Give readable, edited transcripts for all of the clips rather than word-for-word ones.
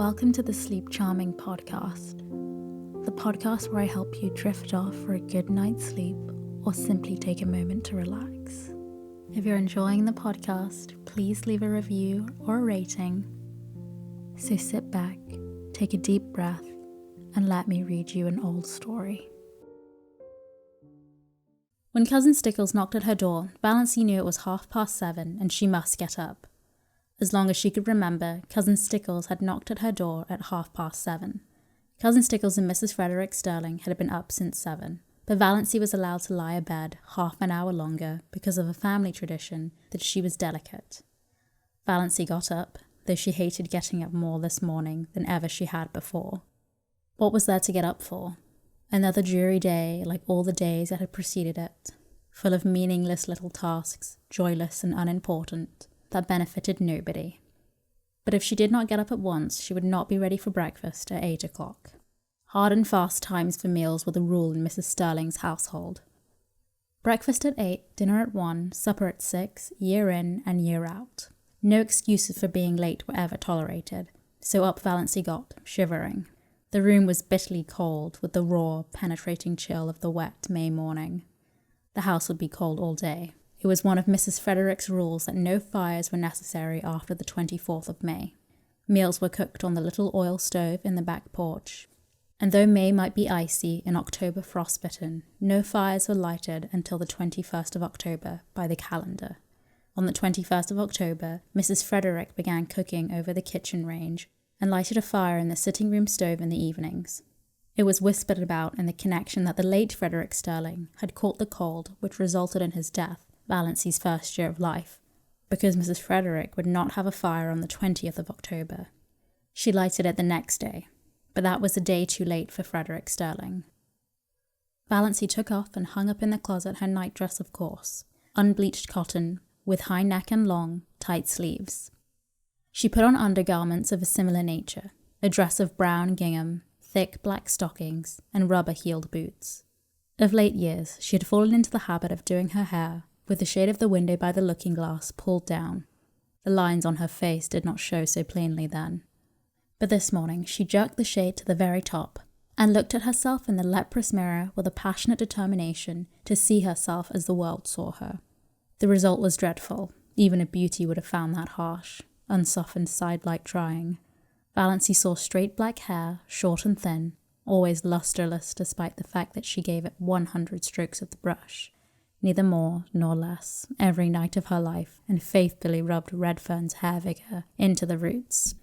Welcome to the Sleep Charming podcast, the podcast where I help you drift off for a good night's sleep or simply take a moment to relax. If you're enjoying the podcast, please leave a review or a rating. So sit back, take a deep breath, and let me read you an old story. When Cousin Stickles knocked at her door, Valancy knew it was 7:30 and she must get up. As long as she could remember, Cousin Stickles had knocked at her door at 7:30. Cousin Stickles and Mrs. Frederick Sterling had been up since 7, but Valancy was allowed to lie abed half an hour longer because of a family tradition that she was delicate. Valancy got up, though she hated getting up more this morning than ever she had before. What was there to get up for? Another dreary day like all the days that had preceded it, full of meaningless little tasks, joyless and unimportant, that benefited nobody. But if she did not get up at once, she would not be ready for breakfast at 8 o'clock. Hard and fast times for meals were the rule in Mrs. Sterling's household. Breakfast at 8, dinner at 1, supper at 6, year in and year out. No excuses for being late were ever tolerated, so up Valancy got, shivering. The room was bitterly cold, with the raw, penetrating chill of the wet May morning. The house would be cold all day. It was one of Mrs. Frederick's rules that no fires were necessary after the 24th of May. Meals were cooked on the little oil stove in the back porch. And though May might be icy and October frostbitten, no fires were lighted until the 21st of October by the calendar. On the 21st of October, Mrs. Frederick began cooking over the kitchen range and lighted a fire in the sitting room stove in the evenings. It was whispered about in the connection that the late Frederick Sterling had caught the cold which resulted in his death, Valancy's first year of life, because Mrs. Frederick would not have a fire on the 20th of October. She lighted it the next day, but that was a day too late for Frederick Sterling. Valancy took off and hung up in the closet her nightdress, of course, unbleached cotton, with high neck and long, tight sleeves. She put on undergarments of a similar nature, a dress of brown gingham, thick black stockings, and rubber-heeled boots. Of late years, she had fallen into the habit of doing her hair with the shade of the window by the looking-glass pulled down. The lines on her face did not show so plainly then. But this morning she jerked the shade to the very top, and looked at herself in the leprous mirror with a passionate determination to see herself as the world saw her. The result was dreadful. Even a beauty would have found that harsh, unsoftened side-like trying. Valancy saw straight black hair, short and thin, always lustreless despite the fact that she gave it 100 strokes of the brush, neither more nor less, every night of her life, and faithfully rubbed Redfern's hair vigour into the roots.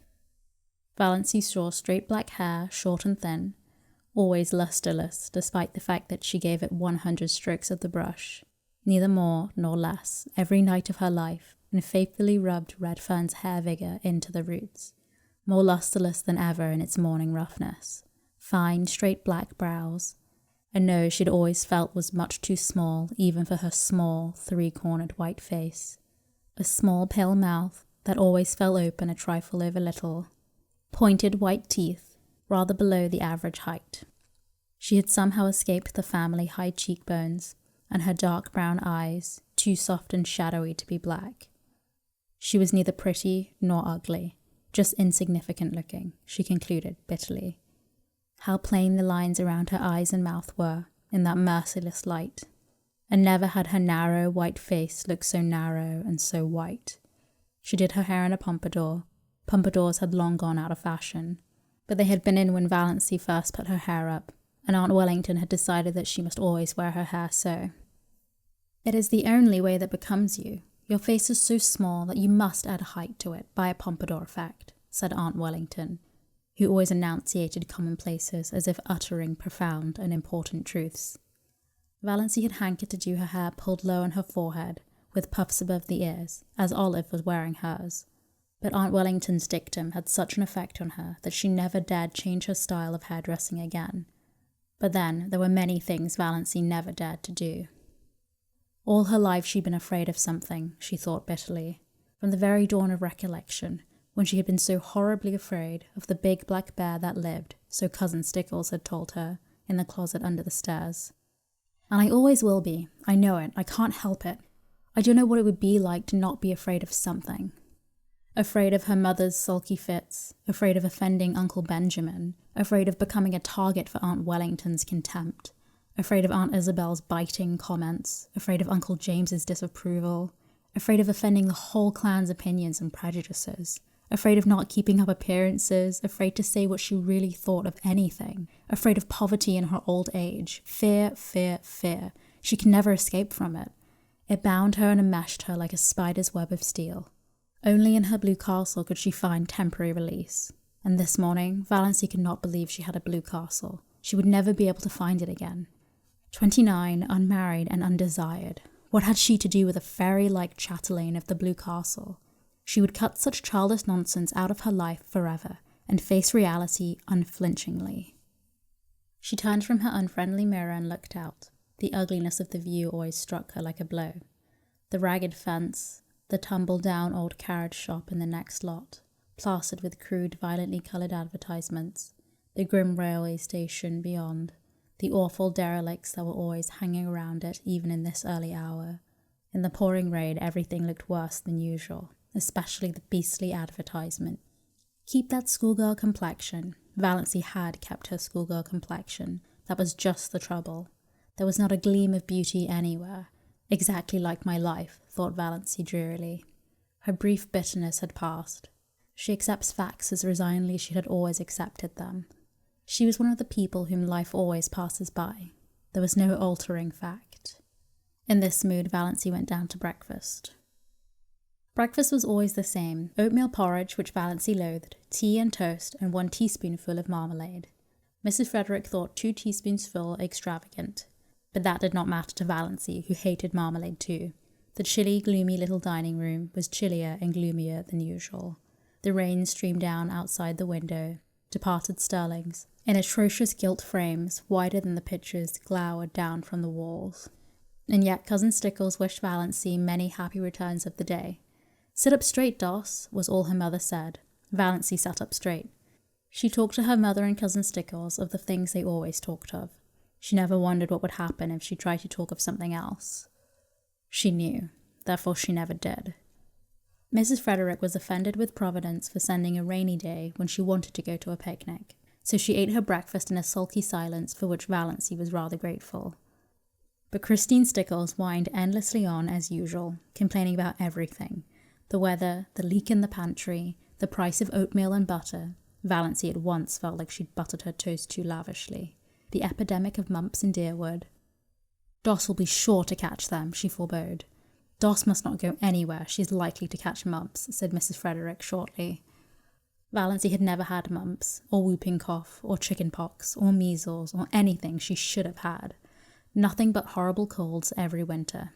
Valancy saw straight black hair, short and thin, always lustreless despite the fact that she gave it 100 strokes of the brush, neither more nor less, every night of her life, and faithfully rubbed Redfern's hair vigour into the roots, more lustreless than ever in its morning roughness, fine, straight black brows, a nose she'd always felt was much too small even for her small, three-cornered white face, a small pale mouth that always fell open a trifle over little, pointed white teeth, rather below the average height. She had somehow escaped the family high cheekbones, and her dark brown eyes, too soft and shadowy to be black. She was neither pretty nor ugly, just insignificant looking, she concluded bitterly. How plain the lines around her eyes and mouth were, in that merciless light. And never had her narrow, white face looked so narrow and so white. She did her hair in a pompadour. Pompadours had long gone out of fashion, but they had been in when Valancy first put her hair up, and Aunt Wellington had decided that she must always wear her hair so. It is the only way that becomes you. Your face is so small that you must add height to it by a pompadour effect, said Aunt Wellington, who always enunciated commonplaces as if uttering profound and important truths. Valancy had hankered to do her hair pulled low on her forehead, with puffs above the ears, as Olive was wearing hers. But Aunt Wellington's dictum had such an effect on her that she never dared change her style of hairdressing again. But then there were many things Valancy never dared to do. All her life she'd been afraid of something, she thought bitterly, from the very dawn of recollection, when she had been so horribly afraid of the big black bear that lived, so Cousin Stickles had told her, in the closet under the stairs. And I always will be. I know it. I can't help it. I don't know what it would be like to not be afraid of something. Afraid of her mother's sulky fits, afraid of offending Uncle Benjamin, afraid of becoming a target for Aunt Wellington's contempt, afraid of Aunt Isabel's biting comments, afraid of Uncle James's disapproval, afraid of offending the whole clan's opinions and prejudices, afraid of not keeping up appearances, afraid to say what she really thought of anything, afraid of poverty in her old age. Fear, fear, fear. She could never escape from it. It bound her and enmeshed her like a spider's web of steel. Only in her blue castle could she find temporary release. And this morning, Valancy could not believe she had a blue castle. She would never be able to find it again. 29, unmarried and undesired. What had she to do with a fairy-like chatelaine of the blue castle? She would cut such childish nonsense out of her life forever and face reality unflinchingly. She turned from her unfriendly mirror and looked out. The ugliness of the view always struck her like a blow. The ragged fence, the tumble-down old carriage shop in the next lot, plastered with crude, violently coloured advertisements, the grim railway station beyond, the awful derelicts that were always hanging around it even in this early hour. In the pouring rain, everything looked worse than usual, especially the beastly advertisement. Keep that schoolgirl complexion. Valancy had kept her schoolgirl complexion. That was just the trouble. There was not a gleam of beauty anywhere. Exactly like my life, thought Valancy drearily. Her brief bitterness had passed. She accepts facts as resignedly as she had always accepted them. She was one of the people whom life always passes by. There was no altering fact. In this mood, Valancy went down to breakfast. Breakfast was always the same: oatmeal porridge, which Valancy loathed, tea and toast, and 1 teaspoonful of marmalade. Mrs. Frederick thought 2 teaspoonsful extravagant, but that did not matter to Valancy, who hated marmalade too. The chilly, gloomy little dining room was chillier and gloomier than usual. The rain streamed down outside the window. Departed Sterlings, in atrocious gilt frames, wider than the pictures, glowered down from the walls. And yet Cousin Stickles wished Valancy many happy returns of the day. "Sit up straight, Doss," was all her mother said. Valancy sat up straight. She talked to her mother and Cousin Stickles of the things they always talked of. She never wondered what would happen if she tried to talk of something else. She knew, therefore she never did. Mrs. Frederick was offended with Providence for sending a rainy day when she wanted to go to a picnic, so she ate her breakfast in a sulky silence for which Valancy was rather grateful. But Christine Stickles whined endlessly on as usual, complaining about everything: the weather, the leak in the pantry, the price of oatmeal and butter. Valancy at once felt like she'd buttered her toast too lavishly. The epidemic of mumps in Deerwood. "Doss will be sure to catch them," she forebode. "Doss must not go anywhere. She's likely to catch mumps," said Mrs. Frederick shortly. Valancy had never had mumps, or whooping cough, or chicken pox, or measles, or anything she should have had. Nothing but horrible colds every winter.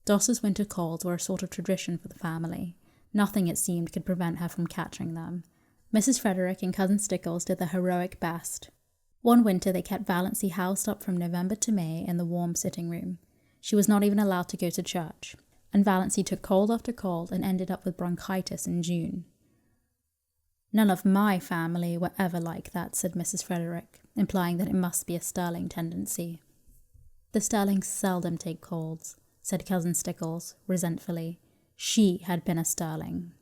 Doss's winter colds were a sort of tradition for the family. Nothing, it seemed, could prevent her from catching them. Mrs. Frederick and Cousin Stickles did their heroic best. One winter they kept Valancy housed up from November to May in the warm sitting room. She was not even allowed to go to church, and Valancy took cold after cold and ended up with bronchitis in June. "None of my family were ever like that," said Mrs. Frederick, implying that it must be a Sterling tendency. "The Sterlings seldom take colds," said Cousin Stickles, resentfully. She had been a Sterling.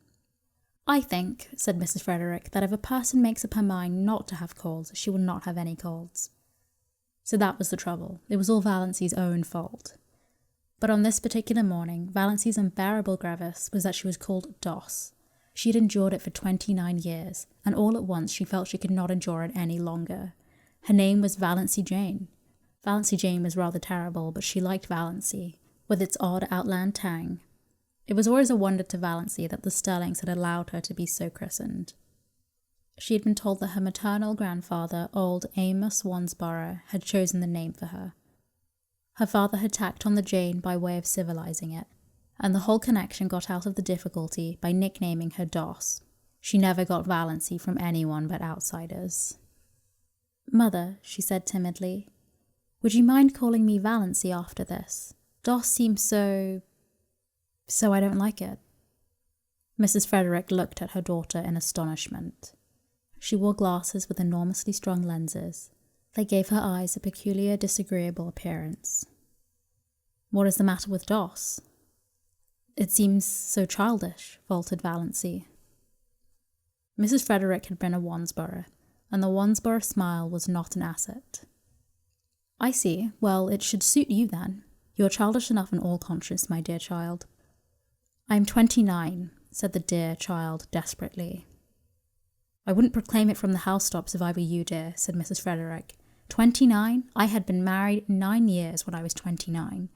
"I think," said Mrs. Frederick, "that if a person makes up her mind not to have colds, she will not have any colds." So that was the trouble. It was all Valancy's own fault. But on this particular morning, Valancy's unbearable grievance was that she was called Doss. She had endured it for 29 years, and all at once she felt she could not endure it any longer. Her name was Valancy Jane. Valancy Jane was rather terrible, but she liked Valancy, with its odd outland tang. It was always a wonder to Valancy that the Sterlings had allowed her to be so christened. She had been told that her maternal grandfather, old Amos Wansborough, had chosen the name for her. Her father had tacked on the Jane by way of civilizing it, and the whole connection got out of the difficulty by nicknaming her Doss. She never got Valancy from anyone but outsiders. "Mother," she said timidly, "would you mind calling me Valancy after this? Doss seems so I don't like it." Mrs. Frederick looked at her daughter in astonishment. She wore glasses with enormously strong lenses. They gave her eyes a peculiar, disagreeable appearance. "What is the matter with Doss?" It seems so childish, faltered Valancy. Mrs. Frederick had been a Wandsborough, and the Wandsborough smile was not an asset. I see. Well, it should suit you then. You're childish enough in all conscience, my dear child. I am 29, said the dear child desperately. I wouldn't proclaim it from the housetops if I were you, dear, said Mrs. Frederick. 29? I had been married 9 years when I was 29.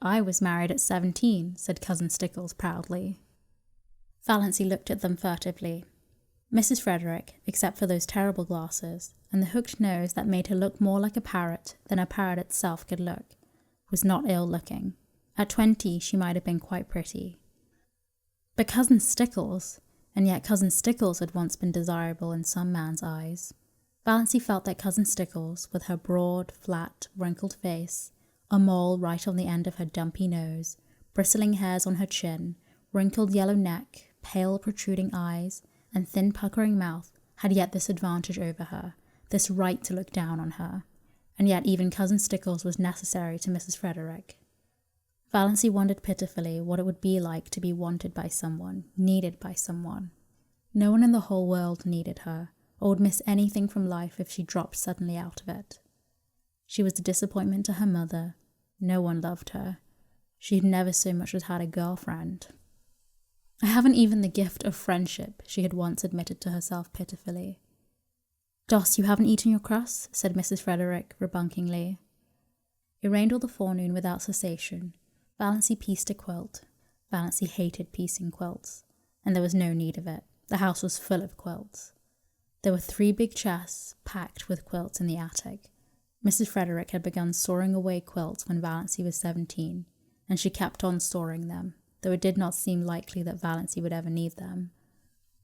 I was married at 17, said Cousin Stickles proudly. Valancy looked at them furtively. Mrs. Frederick, except for those terrible glasses, and the hooked nose that made her look more like a parrot than a parrot itself could look, was not ill-looking. At 20 she might have been quite pretty. But Cousin Stickles, and yet Cousin Stickles had once been desirable in some man's eyes. Valancy felt that Cousin Stickles, with her broad, flat, wrinkled face, a mole right on the end of her dumpy nose, bristling hairs on her chin, wrinkled yellow neck, pale protruding eyes, and thin puckering mouth, had yet this advantage over her, this right to look down on her, and yet even Cousin Stickles was necessary to Mrs. Frederick. Valancy wondered pitifully what it would be like to be wanted by someone, needed by someone. No one in the whole world needed her, or would miss anything from life if she dropped suddenly out of it. She was a disappointment to her mother. No one loved her. She had never so much as had a girlfriend. I haven't even the gift of friendship, she had once admitted to herself pitifully. Doss, you haven't eaten your crusts? Said Mrs. Frederick rebunkingly. It rained all the forenoon without cessation. Valancy pieced a quilt. Valancy hated piecing quilts, and there was no need of it. The house was full of quilts. There were 3 big chests packed with quilts in the attic. Mrs. Frederick had begun storing away quilts when Valancy was 17, and she kept on storing them, though it did not seem likely that Valancy would ever need them.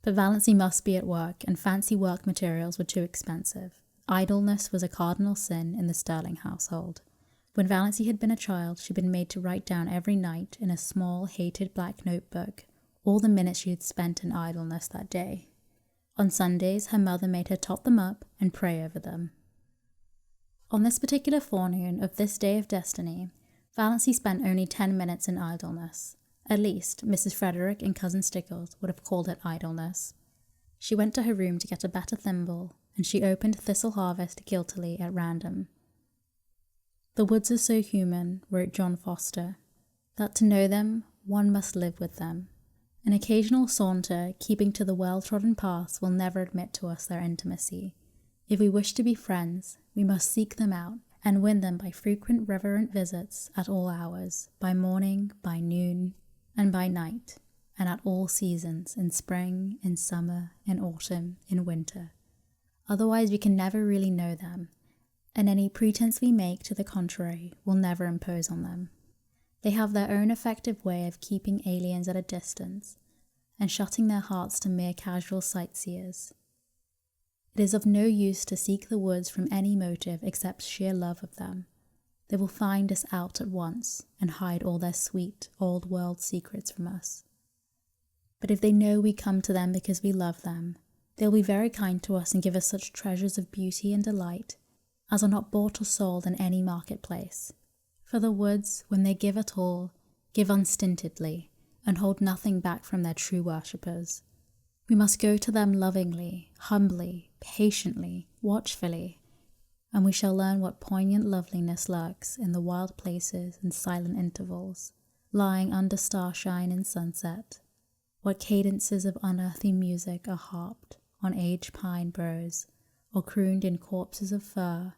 But Valancy must be at work, and fancy work materials were too expensive. Idleness was a cardinal sin in the Sterling household. When Valancy had been a child, she had been made to write down every night in a small, hated black notebook all the minutes she had spent in idleness that day. On Sundays, her mother made her tot them up and pray over them. On this particular forenoon of this day of destiny, Valancy spent only 10 minutes in idleness. At least, Mrs. Frederick and Cousin Stickles would have called it idleness. She went to her room to get a better thimble, and she opened Thistle Harvest guiltily at random. The woods are so human, wrote John Foster, that to know them, one must live with them. An occasional saunter, keeping to the well-trodden paths, will never admit to us their intimacy. If we wish to be friends, we must seek them out and win them by frequent reverent visits at all hours, by morning, by noon, and by night, and at all seasons, in spring, in summer, in autumn, in winter. Otherwise we can never really know them, and any pretense we make to the contrary will never impose on them. They have their own effective way of keeping aliens at a distance, and shutting their hearts to mere casual sightseers. It is of no use to seek the woods from any motive except sheer love of them. They will find us out at once, and hide all their sweet, old-world secrets from us. But if they know we come to them because we love them, they will be very kind to us and give us such treasures of beauty and delight as are not bought or sold in any marketplace. For the woods, when they give at all, give unstintedly, and hold nothing back from their true worshippers. We must go to them lovingly, humbly, patiently, watchfully, and we shall learn what poignant loveliness lurks in the wild places and silent intervals, lying under starshine in sunset, what cadences of unearthly music are harped on aged pine boughs, or crooned in corpses of fir,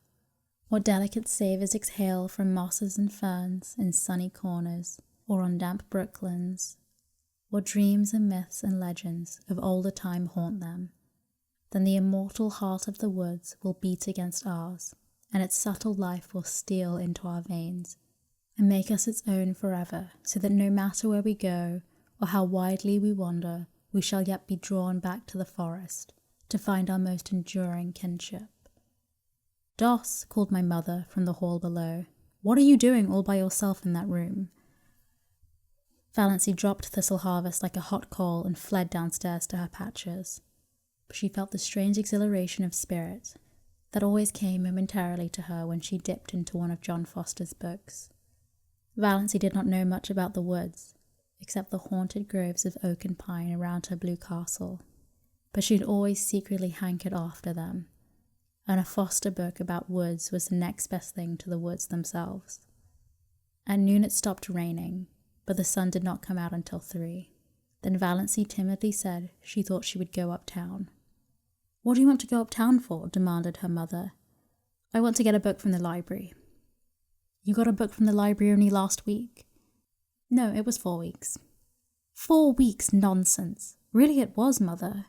what delicate savours exhale from mosses and ferns in sunny corners, or on damp brooklands, what dreams and myths and legends of older time haunt them. Then the immortal heart of the woods will beat against ours, and its subtle life will steal into our veins, and make us its own forever, so that no matter where we go, or how widely we wander, we shall yet be drawn back to the forest, to find our most enduring kinship. Doss, called my mother from the hall below. What are you doing all by yourself in that room? Valancy dropped Thistle Harvest like a hot coal and fled downstairs to her patches. But she felt the strange exhilaration of spirit that always came momentarily to her when she dipped into one of John Foster's books. Valancy did not know much about the woods, except the haunted groves of oak and pine around her blue castle. But she'd always secretly hankered after them, and a foster book about woods was the next best thing to the woods themselves. At noon it stopped raining, but the sun did not come out until 3. Then Valancy timidly said she thought she would go uptown. "What do you want to go uptown for?" demanded her mother. "I want to get a book from the library." "You got a book from the library only last week?" "No, it was 4 weeks. 4 weeks? Nonsense. Really it was, Mother.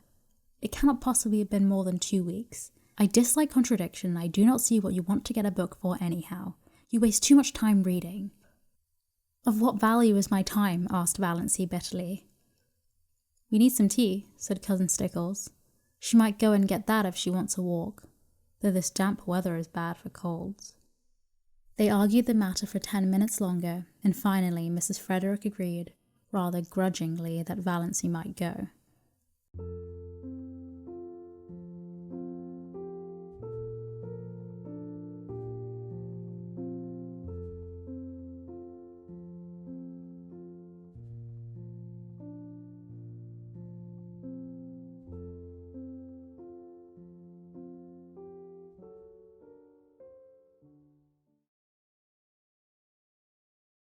It cannot possibly have been more than 2 weeks. I dislike contradiction and I do not see what you want to get a book for anyhow. You waste too much time reading." "Of what value is my time?" asked Valancy bitterly. "We need some tea," said Cousin Stickles. "She might go and get that if she wants a walk, though this damp weather is bad for colds." They argued the matter for 10 minutes longer, and finally Mrs. Frederick agreed, rather grudgingly, that Valancy might go.